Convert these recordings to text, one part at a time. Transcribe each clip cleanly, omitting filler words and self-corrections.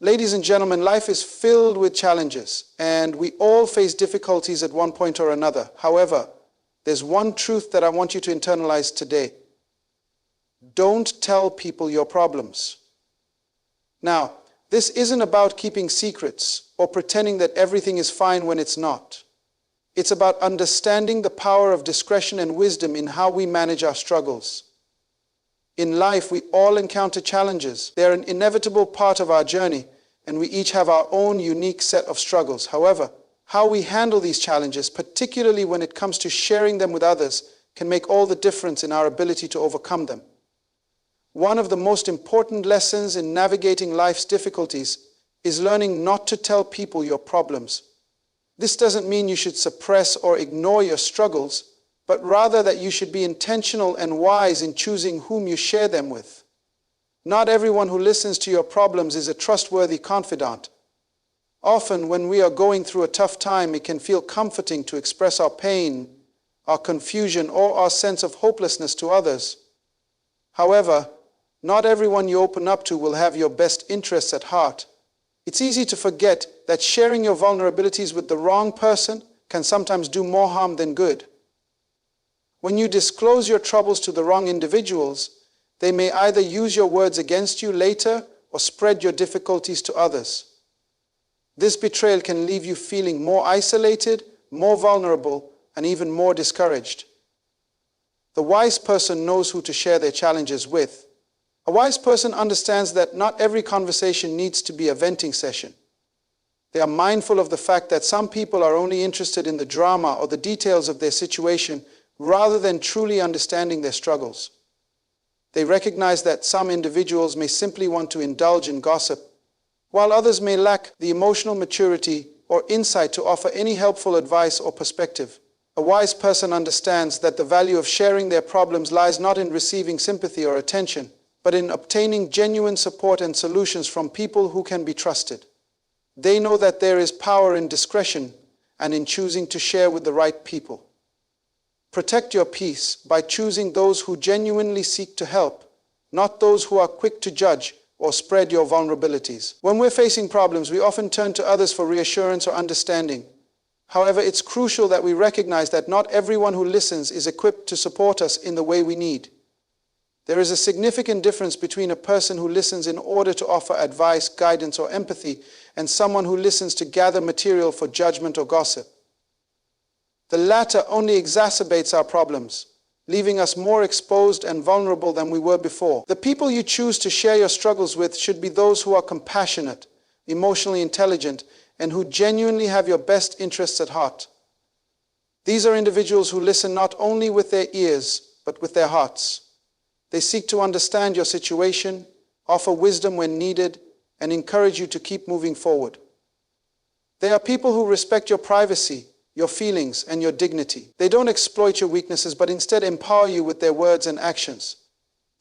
Ladies and gentlemen, life is filled with challenges, and we all face difficulties at one point or another. However, there's one truth that I want you to internalize today. Don't tell people your problems. Now, this isn't about keeping secrets or pretending that everything is fine when it's not. It's about understanding the power of discretion and wisdom in how we manage our struggles. In life, we all encounter challenges. They're an inevitable part of our journey, and we each have our own unique set of struggles. However, how we handle these challenges, particularly when it comes to sharing them with others, can make all the difference in our ability to overcome them. One of the most important lessons in navigating life's difficulties is learning not to tell people your problems. This doesn't mean you should suppress or ignore your struggles, but rather that you should be intentional and wise in choosing whom you share them with. Not everyone who listens to your problems is a trustworthy confidant. Often, when we are going through a tough time, it can feel comforting to express our pain, our confusion, or our sense of hopelessness to others. However, not everyone you open up to will have your best interests at heart. It's easy to forget that sharing your vulnerabilities with the wrong person can sometimes do more harm than good. When you disclose your troubles to the wrong individuals, they may either use your words against you later or spread your difficulties to others. This betrayal can leave you feeling more isolated, more vulnerable, and even more discouraged. The wise person knows who to share their challenges with. A wise person understands that not every conversation needs to be a venting session. They are mindful of the fact that some people are only interested in the drama or the details of their situation rather than truly understanding their struggles. They recognize that some individuals may simply want to indulge in gossip, while others may lack the emotional maturity or insight to offer any helpful advice or perspective. A wise person understands that the value of sharing their problems lies not in receiving sympathy or attention, but in obtaining genuine support and solutions from people who can be trusted. They know that there is power in discretion and in choosing to share with the right people. Protect your peace by choosing those who genuinely seek to help, not those who are quick to judge or spread your vulnerabilities. When we're facing problems, we often turn to others for reassurance or understanding. However, it's crucial that we recognize that not everyone who listens is equipped to support us in the way we need. There is a significant difference between a person who listens in order to offer advice, guidance, or empathy, and someone who listens to gather material for judgment or gossip. The latter only exacerbates our problems, leaving us more exposed and vulnerable than we were before. The people you choose to share your struggles with should be those who are compassionate, emotionally intelligent, and who genuinely have your best interests at heart. These are individuals who listen not only with their ears, but with their hearts. They seek to understand your situation, offer wisdom when needed, and encourage you to keep moving forward. They are people who respect your privacy, your feelings, and your dignity. They don't exploit your weaknesses, but instead empower you with their words and actions.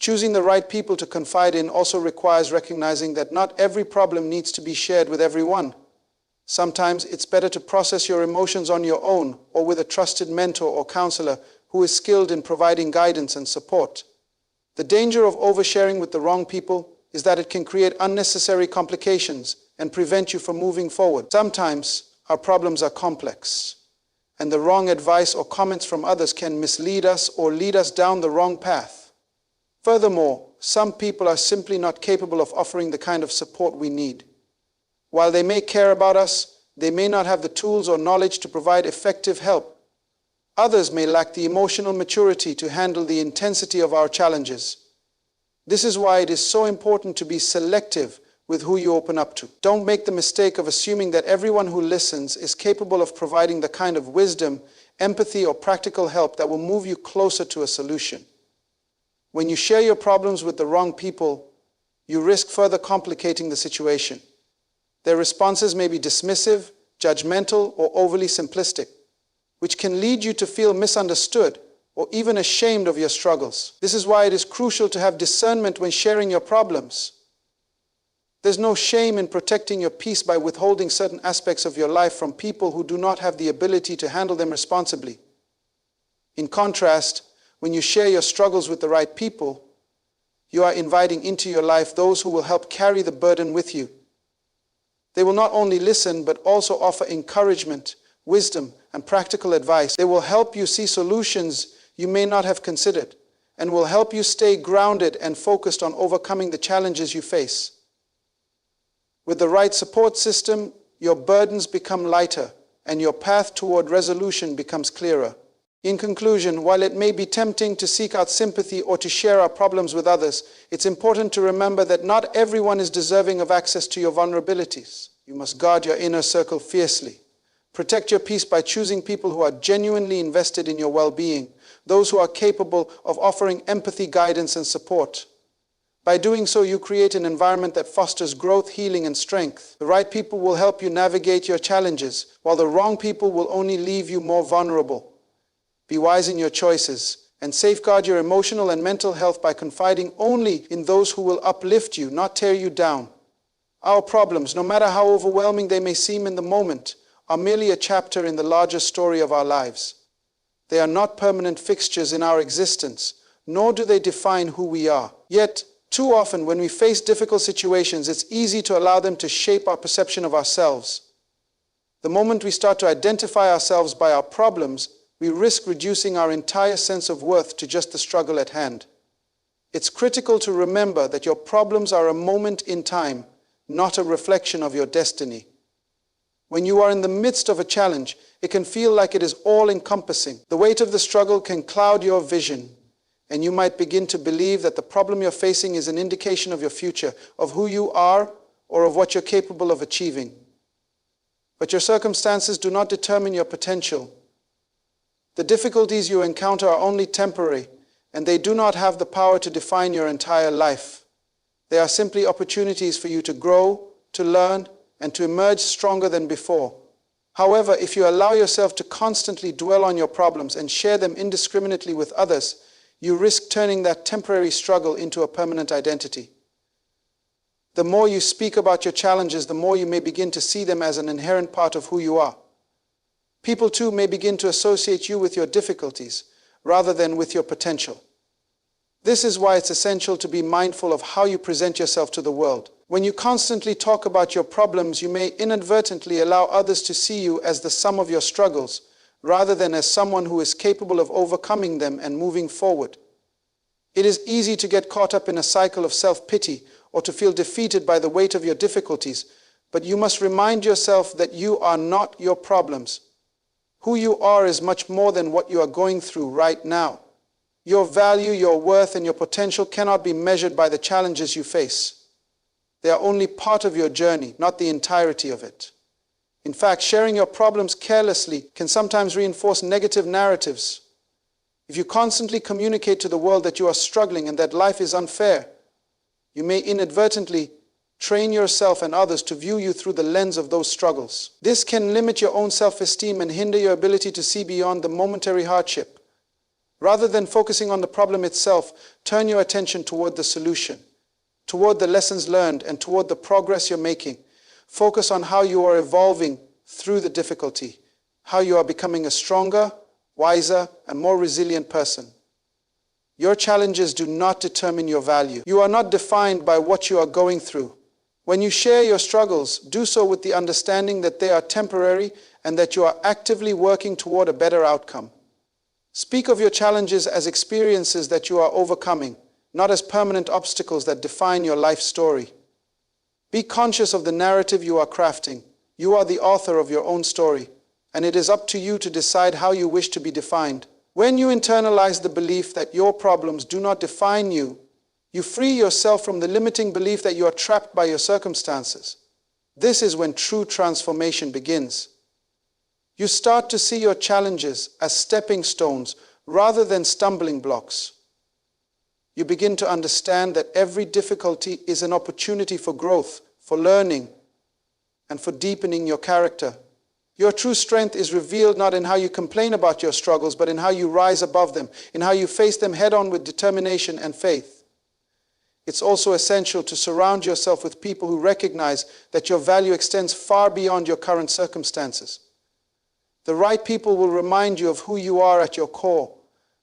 Choosing the right people to confide in also requires recognizing that not every problem needs to be shared with everyone. Sometimes it's better to process your emotions on your own or with a trusted mentor or counselor who is skilled in providing guidance and support. The danger of oversharing with the wrong people is that it can create unnecessary complications and prevent you from moving forward. Sometimes our problems are complex, and the wrong advice or comments from others can mislead us or lead us down the wrong path. Furthermore, some people are simply not capable of offering the kind of support we need. While they may care about us, they may not have the tools or knowledge to provide effective help. Others may lack the emotional maturity to handle the intensity of our challenges. This is why it is so important to be selective with who you open up to. Don't make the mistake of assuming that everyone who listens is capable of providing the kind of wisdom, empathy, or practical help that will move you closer to a solution. When you share your problems with the wrong people, you risk further complicating the situation. Their responses may be dismissive, judgmental, or overly simplistic, which can lead you to feel misunderstood or even ashamed of your struggles. This is why it is crucial to have discernment when sharing your problems. There's no shame in protecting your peace by withholding certain aspects of your life from people who do not have the ability to handle them responsibly. In contrast, when you share your struggles with the right people, you are inviting into your life those who will help carry the burden with you. They will not only listen, but also offer encouragement, wisdom, and practical advice. They will help you see solutions you may not have considered, and will help you stay grounded and focused on overcoming the challenges you face. With the right support system, your burdens become lighter, and your path toward resolution becomes clearer. In conclusion, while it may be tempting to seek out sympathy or to share our problems with others, it's important to remember that not everyone is deserving of access to your vulnerabilities. You must guard your inner circle fiercely. Protect your peace by choosing people who are genuinely invested in your well-being, those who are capable of offering empathy, guidance, and support. By doing so, you create an environment that fosters growth, healing, and strength. The right people will help you navigate your challenges, while the wrong people will only leave you more vulnerable. Be wise in your choices, and safeguard your emotional and mental health by confiding only in those who will uplift you, not tear you down. Our problems, no matter how overwhelming they may seem in the moment, are merely a chapter in the larger story of our lives. They are not permanent fixtures in our existence, nor do they define who we are. Yet, too often when we face difficult situations, it's easy to allow them to shape our perception of ourselves. The moment we start to identify ourselves by our problems, we risk reducing our entire sense of worth to just the struggle at hand. It's critical to remember that your problems are a moment in time, not a reflection of your destiny. When you are in the midst of a challenge, it can feel like it is all-encompassing. The weight of the struggle can cloud your vision, and you might begin to believe that the problem you're facing is an indication of your future, of who you are, or of what you're capable of achieving. But your circumstances do not determine your potential. The difficulties you encounter are only temporary, and they do not have the power to define your entire life. They are simply opportunities for you to grow, to learn, and to emerge stronger than before. However, if you allow yourself to constantly dwell on your problems and share them indiscriminately with others, you risk turning that temporary struggle into a permanent identity. The more you speak about your challenges, the more you may begin to see them as an inherent part of who you are. People too may begin to associate you with your difficulties rather than with your potential. This is why it's essential to be mindful of how you present yourself to the world. When you constantly talk about your problems, you may inadvertently allow others to see you as the sum of your struggles, rather than as someone who is capable of overcoming them and moving forward. It is easy to get caught up in a cycle of self-pity or to feel defeated by the weight of your difficulties, but you must remind yourself that you are not your problems. Who you are is much more than what you are going through right now. Your value, your worth, and your potential cannot be measured by the challenges you face. They are only part of your journey, not the entirety of it. In fact, sharing your problems carelessly can sometimes reinforce negative narratives. If you constantly communicate to the world that you are struggling and that life is unfair, you may inadvertently train yourself and others to view you through the lens of those struggles. This can limit your own self-esteem and hinder your ability to see beyond the momentary hardship. Rather than focusing on the problem itself, turn your attention toward the solution, toward the lessons learned, and toward the progress you're making. Focus on how you are evolving through the difficulty, how you are becoming a stronger, wiser, and more resilient person. Your challenges do not determine your value. You are not defined by what you are going through. When you share your struggles, do so with the understanding that they are temporary and that you are actively working toward a better outcome. Speak of your challenges as experiences that you are overcoming, not as permanent obstacles that define your life story. Be conscious of the narrative you are crafting. You are the author of your own story, and it is up to you to decide how you wish to be defined. When you internalize the belief that your problems do not define you, you free yourself from the limiting belief that you are trapped by your circumstances. This is when true transformation begins. You start to see your challenges as stepping stones rather than stumbling blocks. You begin to understand that every difficulty is an opportunity for growth, for learning, and for deepening your character. Your true strength is revealed not in how you complain about your struggles, but in how you rise above them, in how you face them head-on with determination and faith. It's also essential to surround yourself with people who recognize that your value extends far beyond your current circumstances. The right people will remind you of who you are at your core,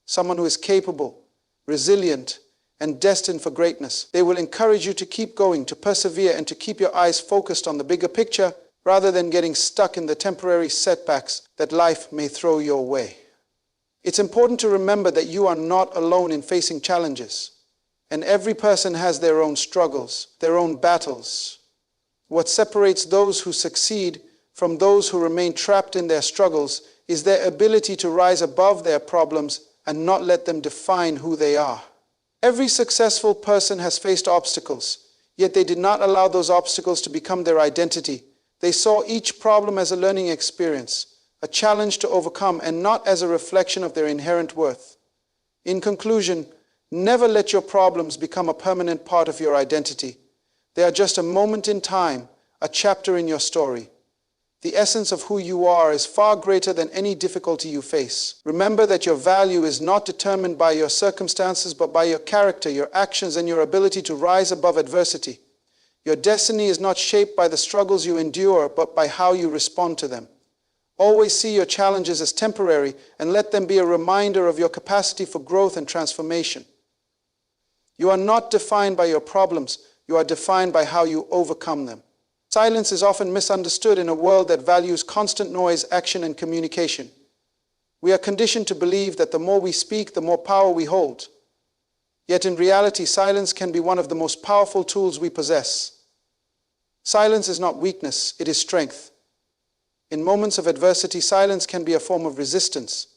someone who is capable, resilient, and destined for greatness. They will encourage you to keep going, to persevere, and to keep your eyes focused on the bigger picture rather than getting stuck in the temporary setbacks that life may throw your way. It's important to remember that you are not alone in facing challenges, and every person has their own struggles, their own battles. What separates those who succeed from those who remain trapped in their struggles is their ability to rise above their problems and not let them define who they are. Every successful person has faced obstacles, yet they did not allow those obstacles to become their identity. They saw each problem as a learning experience, a challenge to overcome, and not as a reflection of their inherent worth. In conclusion, never let your problems become a permanent part of your identity. They are just a moment in time, a chapter in your story. The essence of who you are is far greater than any difficulty you face. Remember that your value is not determined by your circumstances, but by your character, your actions, and your ability to rise above adversity. Your destiny is not shaped by the struggles you endure, but by how you respond to them. Always see your challenges as temporary and let them be a reminder of your capacity for growth and transformation. You are not defined by your problems, you are defined by how you overcome them. Silence is often misunderstood in a world that values constant noise, action, and communication. We are conditioned to believe that the more we speak, the more power we hold. Yet in reality, silence can be one of the most powerful tools we possess. Silence is not weakness, it is strength. In moments of adversity, silence can be a form of resistance,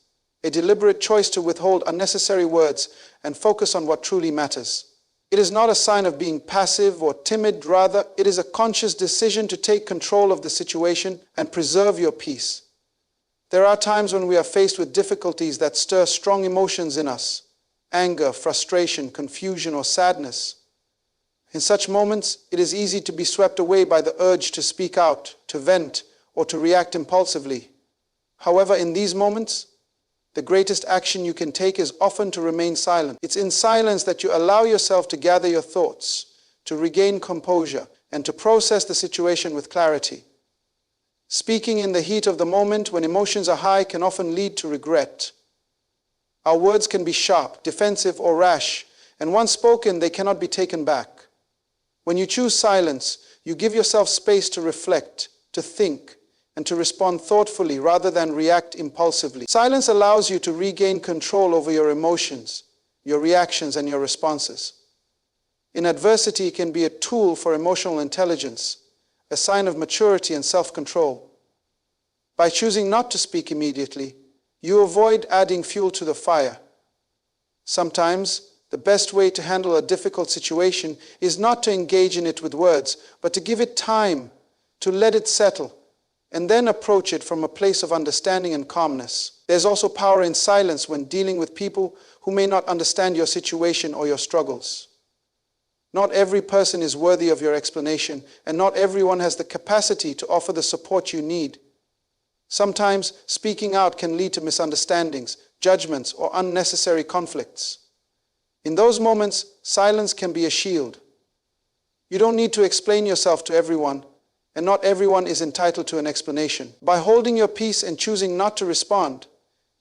a deliberate choice to withhold unnecessary words and focus on what truly matters. It is not a sign of being passive or timid, rather, it is a conscious decision to take control of the situation and preserve your peace. There are times when we are faced with difficulties that stir strong emotions in us: anger, frustration, confusion, or sadness. In such moments, it is easy to be swept away by the urge to speak out, to vent, or to react impulsively. However, in these moments, the greatest action you can take is often to remain silent. It's in silence that you allow yourself to gather your thoughts, to regain composure, and to process the situation with clarity. Speaking in the heat of the moment when emotions are high can often lead to regret. Our words can be sharp, defensive, or rash, and once spoken, they cannot be taken back. When you choose silence, you give yourself space to reflect, to think, and to respond thoughtfully rather than react impulsively. Silence allows you to regain control over your emotions, your reactions, and your responses. In adversity, it can be a tool for emotional intelligence, a sign of maturity and self-control. By choosing not to speak immediately, you avoid adding fuel to the fire. Sometimes, the best way to handle a difficult situation is not to engage in it with words, but to give it time, to let it settle, and then approach it from a place of understanding and calmness. There's also power in silence when dealing with people who may not understand your situation or your struggles. Not every person is worthy of your explanation, and not everyone has the capacity to offer the support you need. Sometimes speaking out can lead to misunderstandings, judgments, or unnecessary conflicts. In those moments, silence can be a shield. You don't need to explain yourself to everyone, and not everyone is entitled to an explanation. By holding your peace and choosing not to respond,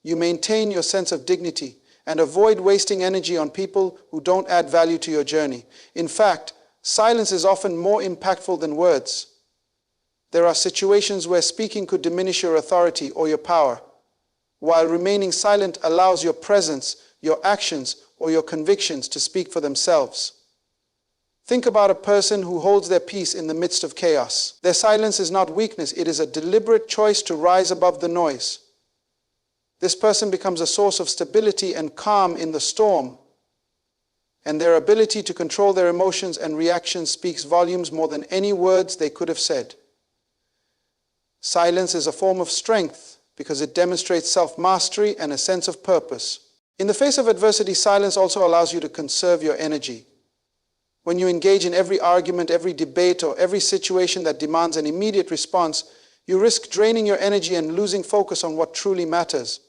you maintain your sense of dignity and avoid wasting energy on people who don't add value to your journey. In fact, silence is often more impactful than words. There are situations where speaking could diminish your authority or your power, while remaining silent allows your presence, your actions, or your convictions to speak for themselves. Think about a person who holds their peace in the midst of chaos. Their silence is not weakness, it is a deliberate choice to rise above the noise. This person becomes a source of stability and calm in the storm, and their ability to control their emotions and reactions speaks volumes more than any words they could have said. Silence is a form of strength because it demonstrates self-mastery and a sense of purpose. In the face of adversity, silence also allows you to conserve your energy. When you engage in every argument, every debate, or every situation that demands an immediate response, you risk draining your energy and losing focus on what truly matters.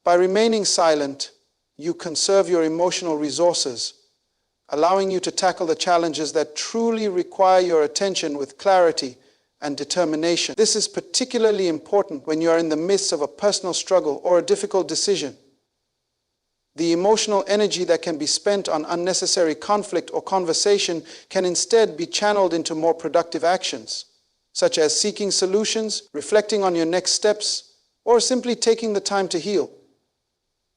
By remaining silent, you conserve your emotional resources, allowing you to tackle the challenges that truly require your attention with clarity and determination. This is particularly important when you are in the midst of a personal struggle or a difficult decision. The emotional energy that can be spent on unnecessary conflict or conversation can instead be channeled into more productive actions, such as seeking solutions, reflecting on your next steps, or simply taking the time to heal.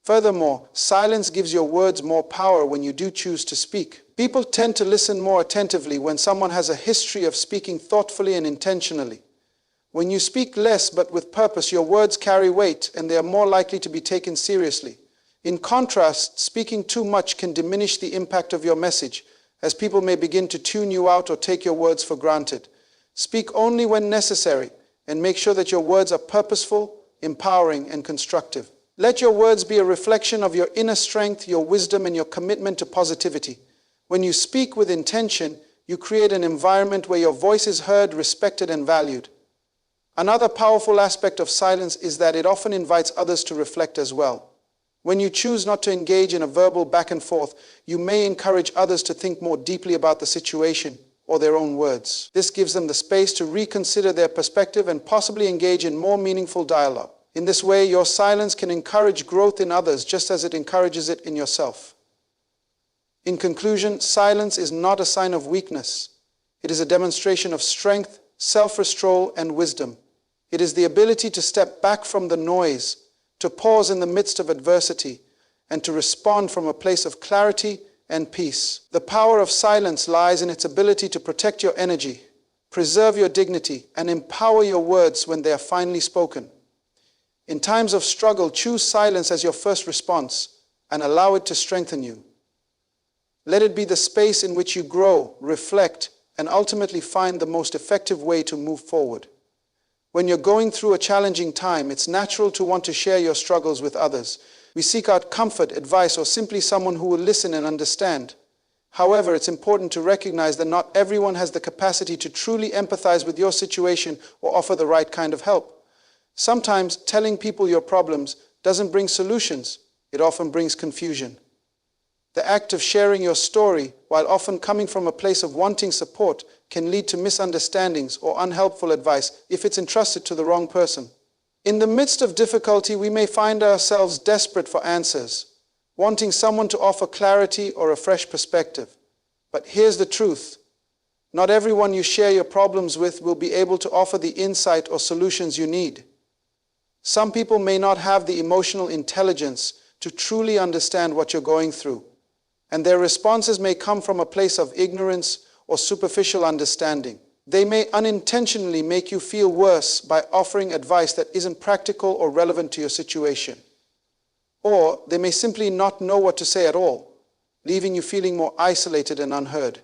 Furthermore, silence gives your words more power when you do choose to speak. People tend to listen more attentively when someone has a history of speaking thoughtfully and intentionally. When you speak less but with purpose, your words carry weight and they are more likely to be taken seriously. In contrast, speaking too much can diminish the impact of your message, as people may begin to tune you out or take your words for granted. Speak only when necessary, and make sure that your words are purposeful, empowering, and constructive. Let your words be a reflection of your inner strength, your wisdom, and your commitment to positivity. When you speak with intention, you create an environment where your voice is heard, respected, and valued. Another powerful aspect of silence is that it often invites others to reflect as well. When you choose not to engage in a verbal back and forth, you may encourage others to think more deeply about the situation or their own words. This gives them the space to reconsider their perspective and possibly engage in more meaningful dialogue. In this way, your silence can encourage growth in others just as it encourages it in yourself. In conclusion, silence is not a sign of weakness. It is a demonstration of strength, self-restraint, and wisdom. It is the ability to step back from the noise, to pause in the midst of adversity, and to respond from a place of clarity and peace. The power of silence lies in its ability to protect your energy, preserve your dignity, and empower your words when they are finally spoken. In times of struggle, choose silence as your first response and allow it to strengthen you. Let it be the space in which you grow, reflect, and ultimately find the most effective way to move forward. When you're going through a challenging time, it's natural to want to share your struggles with others. We seek out comfort, advice, or simply someone who will listen and understand. However, it's important to recognize that not everyone has the capacity to truly empathize with your situation or offer the right kind of help. Sometimes telling people your problems doesn't bring solutions, it often brings confusion. The act of sharing your story, while often coming from a place of wanting support, can lead to misunderstandings or unhelpful advice if it's entrusted to the wrong person. In the midst of difficulty, we may find ourselves desperate for answers, wanting someone to offer clarity or a fresh perspective. But here's the truth. Not everyone you share your problems with will be able to offer the insight or solutions you need. Some people may not have the emotional intelligence to truly understand what you're going through, and their responses may come from a place of ignorance or superficial understanding. They may unintentionally make you feel worse by offering advice that isn't practical or relevant to your situation. Or they may simply not know what to say at all, leaving you feeling more isolated and unheard.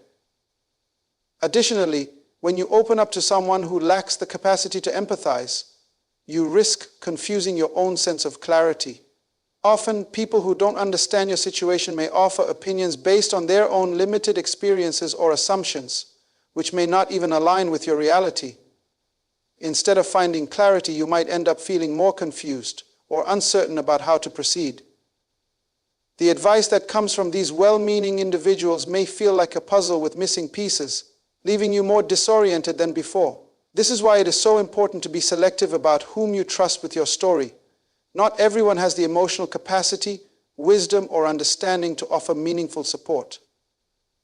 Additionally, when you open up to someone who lacks the capacity to empathize, you risk confusing your own sense of clarity. Often, people who don't understand your situation may offer opinions based on their own limited experiences or assumptions, which may not even align with your reality. Instead of finding clarity, you might end up feeling more confused or uncertain about how to proceed. The advice that comes from these well-meaning individuals may feel like a puzzle with missing pieces, leaving you more disoriented than before. This is why it is so important to be selective about whom you trust with your story. Not everyone has the emotional capacity, wisdom, or understanding to offer meaningful support.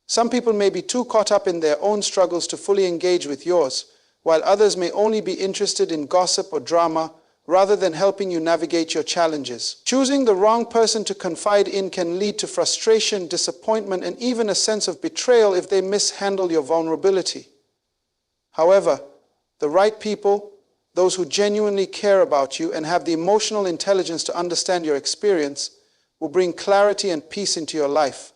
Some people may be too caught up in their own struggles to fully engage with yours, while others may only be interested in gossip or drama rather than helping you navigate your challenges. Choosing the wrong person to confide in can lead to frustration, disappointment, and even a sense of betrayal if they mishandle your vulnerability. However, the right people, those who genuinely care about you and have the emotional intelligence to understand your experience, will bring clarity and peace into your life.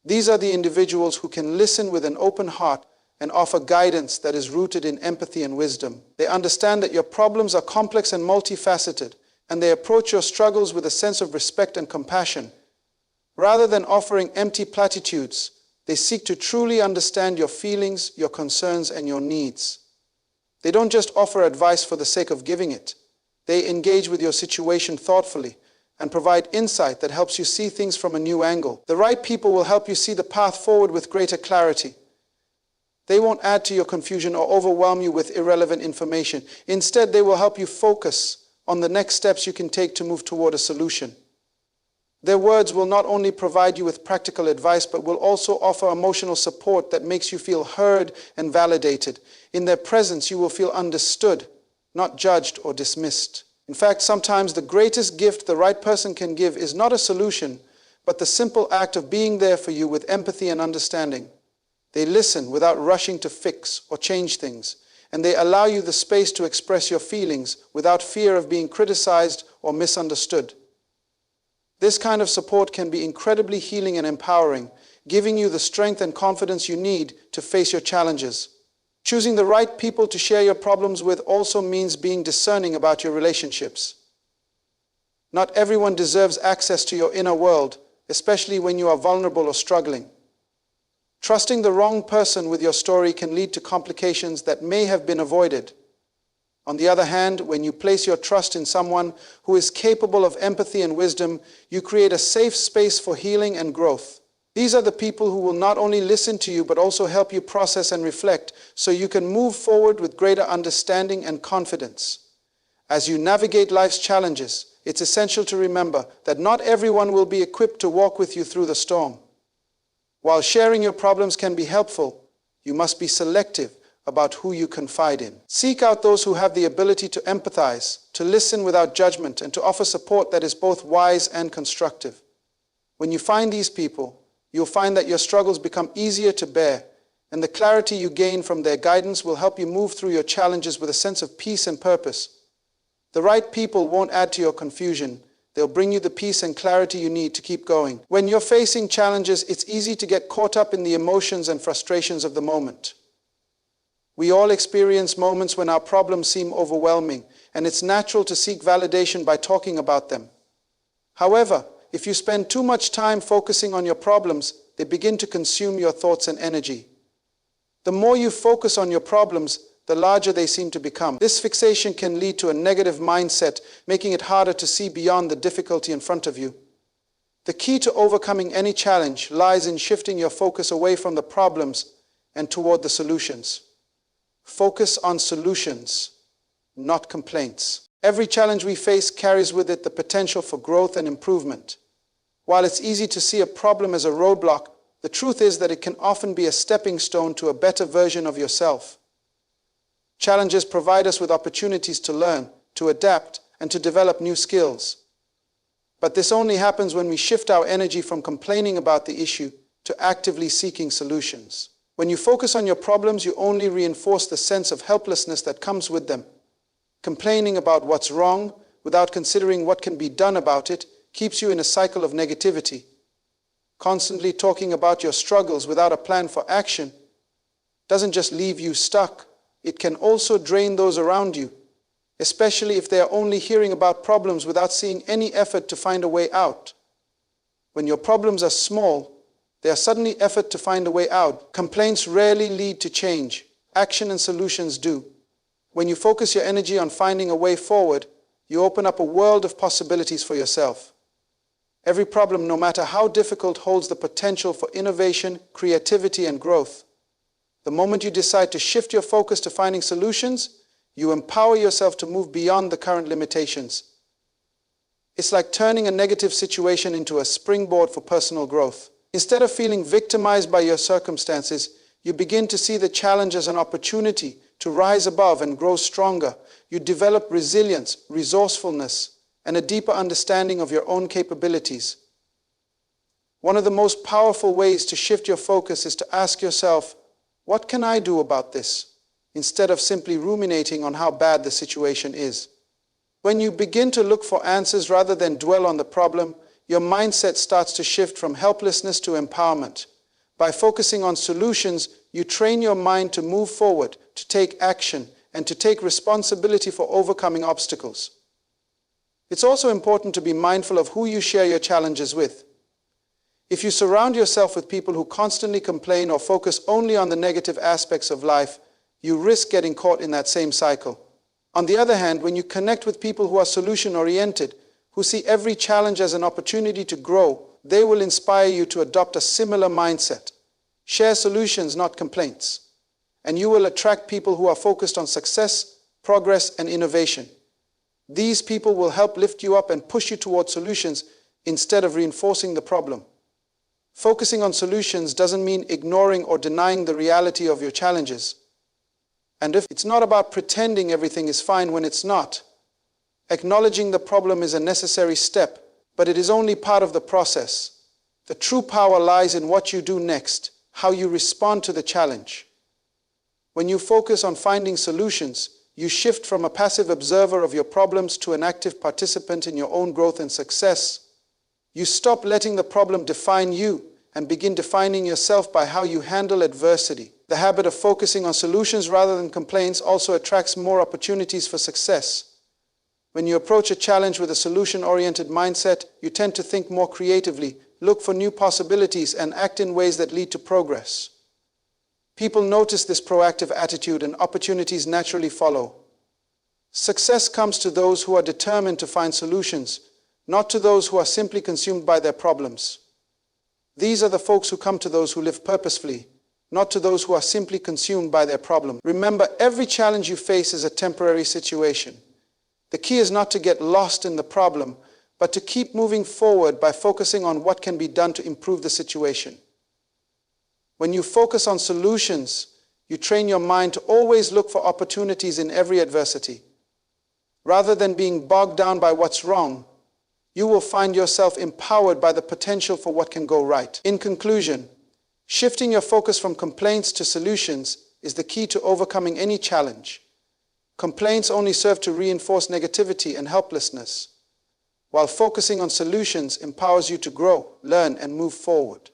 These are the individuals who can listen with an open heart and offer guidance that is rooted in empathy and wisdom. They understand that your problems are complex and multifaceted, and they approach your struggles with a sense of respect and compassion. Rather than offering empty platitudes, they seek to truly understand your feelings, your concerns, and your needs. They don't just offer advice for the sake of giving it. They engage with your situation thoughtfully and provide insight that helps you see things from a new angle. The right people will help you see the path forward with greater clarity. They won't add to your confusion or overwhelm you with irrelevant information. Instead, they will help you focus on the next steps you can take to move toward a solution. Their words will not only provide you with practical advice, but will also offer emotional support that makes you feel heard and validated. In their presence, you will feel understood, not judged or dismissed. In fact, sometimes the greatest gift the right person can give is not a solution, but the simple act of being there for you with empathy and understanding. They listen without rushing to fix or change things, and they allow you the space to express your feelings without fear of being criticized or misunderstood. This kind of support can be incredibly healing and empowering, giving you the strength and confidence you need to face your challenges. Choosing the right people to share your problems with also means being discerning about your relationships. Not everyone deserves access to your inner world, especially when you are vulnerable or struggling. Trusting the wrong person with your story can lead to complications that may have been avoided. On the other hand, when you place your trust in someone who is capable of empathy and wisdom, you create a safe space for healing and growth. These are the people who will not only listen to you, but also help you process and reflect so you can move forward with greater understanding and confidence. As you navigate life's challenges, it's essential to remember that not everyone will be equipped to walk with you through the storm. While sharing your problems can be helpful, you must be selective about who you confide in. Seek out those who have the ability to empathize, to listen without judgment, and to offer support that is both wise and constructive. When you find these people, you'll find that your struggles become easier to bear, and the clarity you gain from their guidance will help you move through your challenges with a sense of peace and purpose. The right people won't add to your confusion. They'll bring you the peace and clarity you need to keep going. When you're facing challenges, it's easy to get caught up in the emotions and frustrations of the moment. We all experience moments when our problems seem overwhelming, and it's natural to seek validation by talking about them. However, if you spend too much time focusing on your problems, they begin to consume your thoughts and energy. The more you focus on your problems, the larger they seem to become. This fixation can lead to a negative mindset, making it harder to see beyond the difficulty in front of you. The key to overcoming any challenge lies in shifting your focus away from the problems and toward the solutions. Focus on solutions, not complaints. Every challenge we face carries with it the potential for growth and improvement. While it's easy to see a problem as a roadblock, the truth is that it can often be a stepping stone to a better version of yourself. Challenges provide us with opportunities to learn, to adapt, and to develop new skills. But this only happens when we shift our energy from complaining about the issue to actively seeking solutions. When you focus on your problems, you only reinforce the sense of helplessness that comes with them. Complaining about what's wrong without considering what can be done about it keeps you in a cycle of negativity. Constantly talking about your struggles without a plan for action doesn't just leave you stuck, it can also drain those around you, especially if they are only hearing about problems without seeing any effort to find a way out. When your problems are small, they are suddenly effort to find a way out. Complaints rarely lead to change. Action and solutions do. When you focus your energy on finding a way forward, you open up a world of possibilities for yourself. Every problem, no matter how difficult, holds the potential for innovation, creativity, and growth. The moment you decide to shift your focus to finding solutions, you empower yourself to move beyond the current limitations. It's like turning a negative situation into a springboard for personal growth. Instead of feeling victimized by your circumstances, you begin to see the challenge as an opportunity to rise above and grow stronger. You develop resilience, resourcefulness, and a deeper understanding of your own capabilities. One of the most powerful ways to shift your focus is to ask yourself, what can I do about this? Instead of simply ruminating on how bad the situation is. When you begin to look for answers rather than dwell on the problem, your mindset starts to shift from helplessness to empowerment. By focusing on solutions, you train your mind to move forward, to take action, and to take responsibility for overcoming obstacles. It's also important to be mindful of who you share your challenges with. If you surround yourself with people who constantly complain or focus only on the negative aspects of life, you risk getting caught in that same cycle. On the other hand, when you connect with people who are solution-oriented, who see every challenge as an opportunity to grow, they will inspire you to adopt a similar mindset. Share solutions, not complaints. And you will attract people who are focused on success, progress, and innovation. These people will help lift you up and push you toward solutions instead of reinforcing the problem. Focusing on solutions doesn't mean ignoring or denying the reality of your challenges. And if it's not about pretending everything is fine when it's not, acknowledging the problem is a necessary step, but it is only part of the process. The true power lies in what you do next, how you respond to the challenge. When you focus on finding solutions, you shift from a passive observer of your problems to an active participant in your own growth and success. You stop letting the problem define you and begin defining yourself by how you handle adversity. The habit of focusing on solutions rather than complaints also attracts more opportunities for success. When you approach a challenge with a solution-oriented mindset, you tend to think more creatively, look for new possibilities, and act in ways that lead to progress. People notice this proactive attitude and opportunities naturally follow. Success comes to those who are determined to find solutions, not to those who are simply consumed by their problems. These are the folks who come to those who live purposefully, not to those who are simply consumed by their problem. Remember, every challenge you face is a temporary situation. The key is not to get lost in the problem, but to keep moving forward by focusing on what can be done to improve the situation. When you focus on solutions, you train your mind to always look for opportunities in every adversity. Rather than being bogged down by what's wrong, you will find yourself empowered by the potential for what can go right. In conclusion, shifting your focus from complaints to solutions is the key to overcoming any challenge. Complaints only serve to reinforce negativity and helplessness, while focusing on solutions empowers you to grow, learn, and move forward.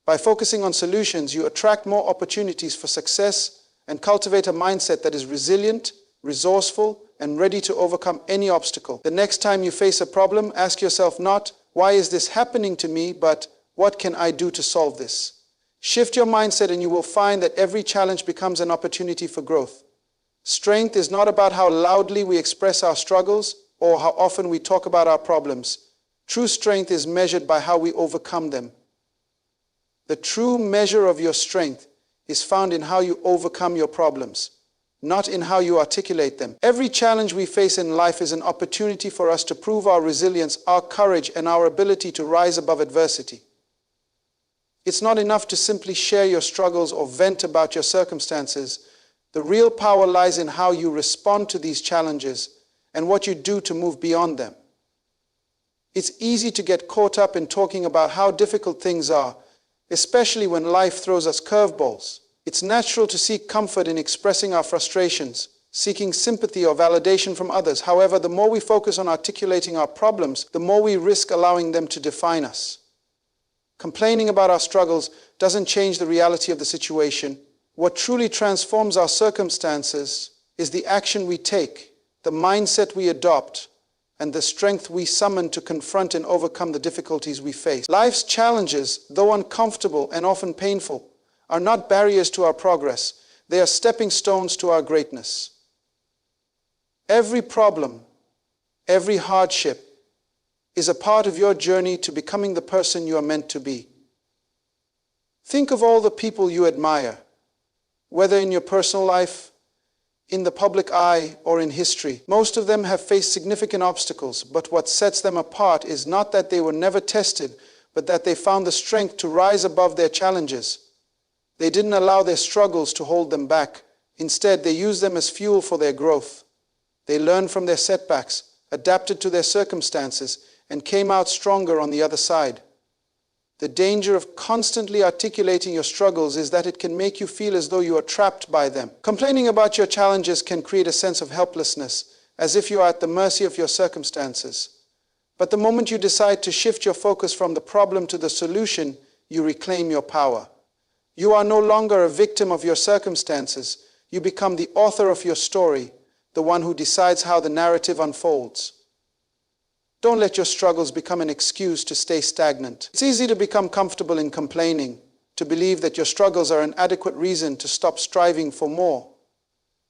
By focusing on solutions, you attract more opportunities for success and cultivate a mindset that is resilient, resourceful, and ready to overcome any obstacle. The next time you face a problem, ask yourself not, "Why is this happening to me?" but, "What can I do to solve this?" Shift your mindset and you will find that every challenge becomes an opportunity for growth. Strength is not about how loudly we express our struggles or how often we talk about our problems. True strength is measured by how we overcome them. The true measure of your strength is found in how you overcome your problems, not in how you articulate them. Every challenge we face in life is an opportunity for us to prove our resilience, our courage, and our ability to rise above adversity. It's not enough to simply share your struggles or vent about your circumstances. The real power lies in how you respond to these challenges and what you do to move beyond them. It's easy to get caught up in talking about how difficult things are, especially when life throws us curveballs. It's natural to seek comfort in expressing our frustrations, seeking sympathy or validation from others. However, the more we focus on articulating our problems, the more we risk allowing them to define us. Complaining about our struggles doesn't change the reality of the situation. What truly transforms our circumstances is the action we take, the mindset we adopt, and the strength we summon to confront and overcome the difficulties we face. Life's challenges, though uncomfortable and often painful, are not barriers to our progress. They are stepping stones to our greatness. Every problem, every hardship, is a part of your journey to becoming the person you are meant to be. Think of all the people you admire, whether in your personal life, in the public eye, or in history. Most of them have faced significant obstacles, but what sets them apart is not that they were never tested, but that they found the strength to rise above their challenges. They didn't allow their struggles to hold them back. Instead, they used them as fuel for their growth. They learned from their setbacks, adapted to their circumstances, and came out stronger on the other side. The danger of constantly articulating your struggles is that it can make you feel as though you are trapped by them. Complaining about your challenges can create a sense of helplessness, as if you are at the mercy of your circumstances. But the moment you decide to shift your focus from the problem to the solution, you reclaim your power. You are no longer a victim of your circumstances. You become the author of your story, the one who decides how the narrative unfolds. Don't let your struggles become an excuse to stay stagnant. It's easy to become comfortable in complaining, to believe that your struggles are an adequate reason to stop striving for more.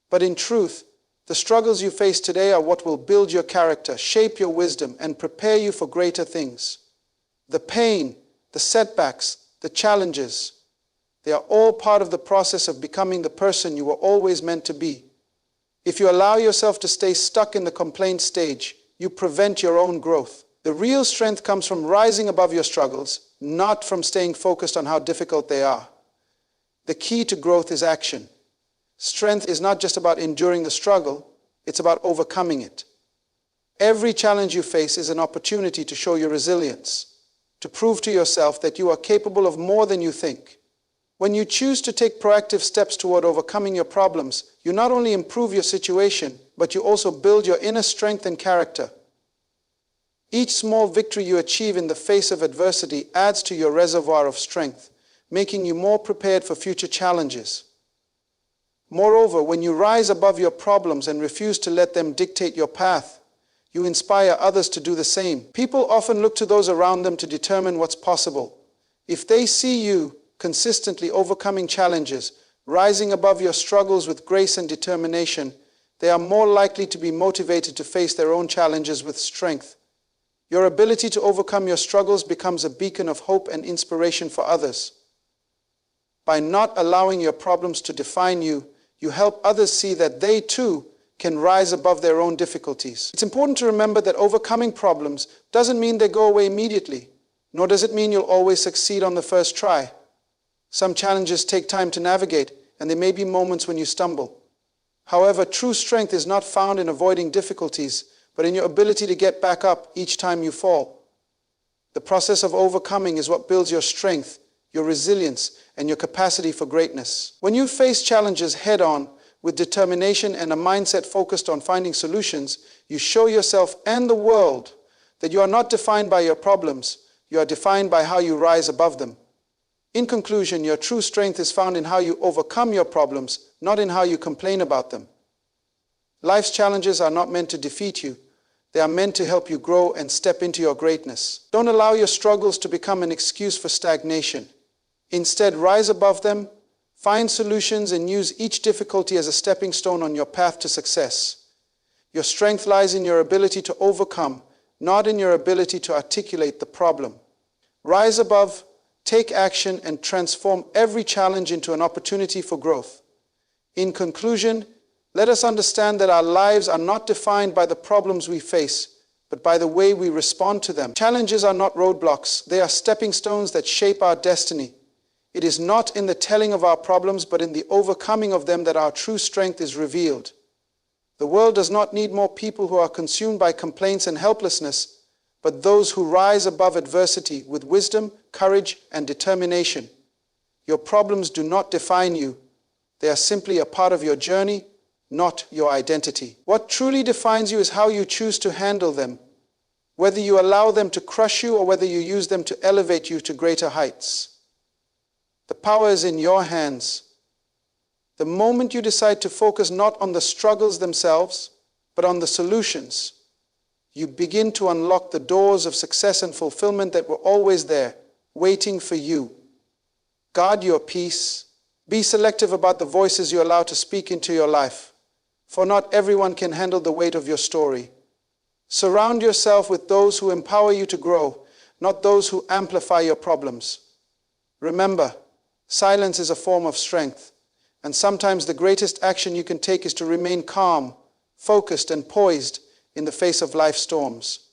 But in truth, the struggles you face today are what will build your character, shape your wisdom, and prepare you for greater things. The pain, the setbacks, the challenges, they are all part of the process of becoming the person you were always meant to be. If you allow yourself to stay stuck in the complaint stage, you prevent your own growth. The real strength comes from rising above your struggles, not from staying focused on how difficult they are. The key to growth is action. Strength is not just about enduring the struggle, it's about overcoming it. Every challenge you face is an opportunity to show your resilience, to prove to yourself that you are capable of more than you think. When you choose to take proactive steps toward overcoming your problems, you not only improve your situation, but you also build your inner strength and character. Each small victory you achieve in the face of adversity adds to your reservoir of strength, making you more prepared for future challenges. Moreover, when you rise above your problems and refuse to let them dictate your path, you inspire others to do the same. People often look to those around them to determine what's possible. If they see you consistently overcoming challenges, rising above your struggles with grace and determination, they are more likely to be motivated to face their own challenges with strength. Your ability to overcome your struggles becomes a beacon of hope and inspiration for others. By not allowing your problems to define you, you help others see that they too can rise above their own difficulties. It's important to remember that overcoming problems doesn't mean they go away immediately, nor does it mean you'll always succeed on the first try. Some challenges take time to navigate, and there may be moments when you stumble. However, true strength is not found in avoiding difficulties, but in your ability to get back up each time you fall. The process of overcoming is what builds your strength, your resilience, and your capacity for greatness. When you face challenges head-on, with determination and a mindset focused on finding solutions, you show yourself and the world that you are not defined by your problems, you are defined by how you rise above them. In conclusion, your true strength is found in how you overcome your problems, not in how you complain about them. Life's challenges are not meant to defeat you. They are meant to help you grow and step into your greatness. Don't allow your struggles to become an excuse for stagnation. Instead, rise above them, find solutions, and use each difficulty as a stepping stone on your path to success. Your strength lies in your ability to overcome, not in your ability to articulate the problem. Rise above, take action, and transform every challenge into an opportunity for growth. In conclusion, let us understand that our lives are not defined by the problems we face, but by the way we respond to them. Challenges are not roadblocks, they are stepping stones that shape our destiny. It is not in the telling of our problems, but in the overcoming of them that our true strength is revealed. The world does not need more people who are consumed by complaints and helplessness, but those who rise above adversity with wisdom, courage, and determination. Your problems do not define you. They are simply a part of your journey, not your identity. What truly defines you is how you choose to handle them, whether you allow them to crush you or whether you use them to elevate you to greater heights. The power is in your hands. The moment you decide to focus not on the struggles themselves, but on the solutions, you begin to unlock the doors of success and fulfillment that were always there, waiting for you. Guard your peace. Be selective about the voices you allow to speak into your life, for not everyone can handle the weight of your story. Surround yourself with those who empower you to grow, not those who amplify your problems. Remember, silence is a form of strength, and sometimes the greatest action you can take is to remain calm, focused, and poised in the face of life's storms.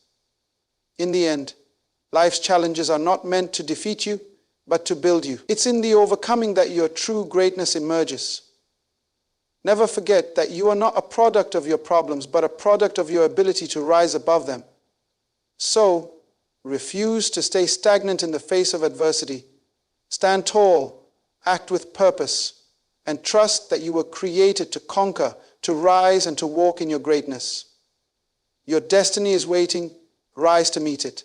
In the end, life's challenges are not meant to defeat you, but to build you. It's in the overcoming that your true greatness emerges. Never forget that you are not a product of your problems, but a product of your ability to rise above them. So, refuse to stay stagnant in the face of adversity. Stand tall, act with purpose, and trust that you were created to conquer, to rise, and to walk in your greatness. Your destiny is waiting. Rise to meet it.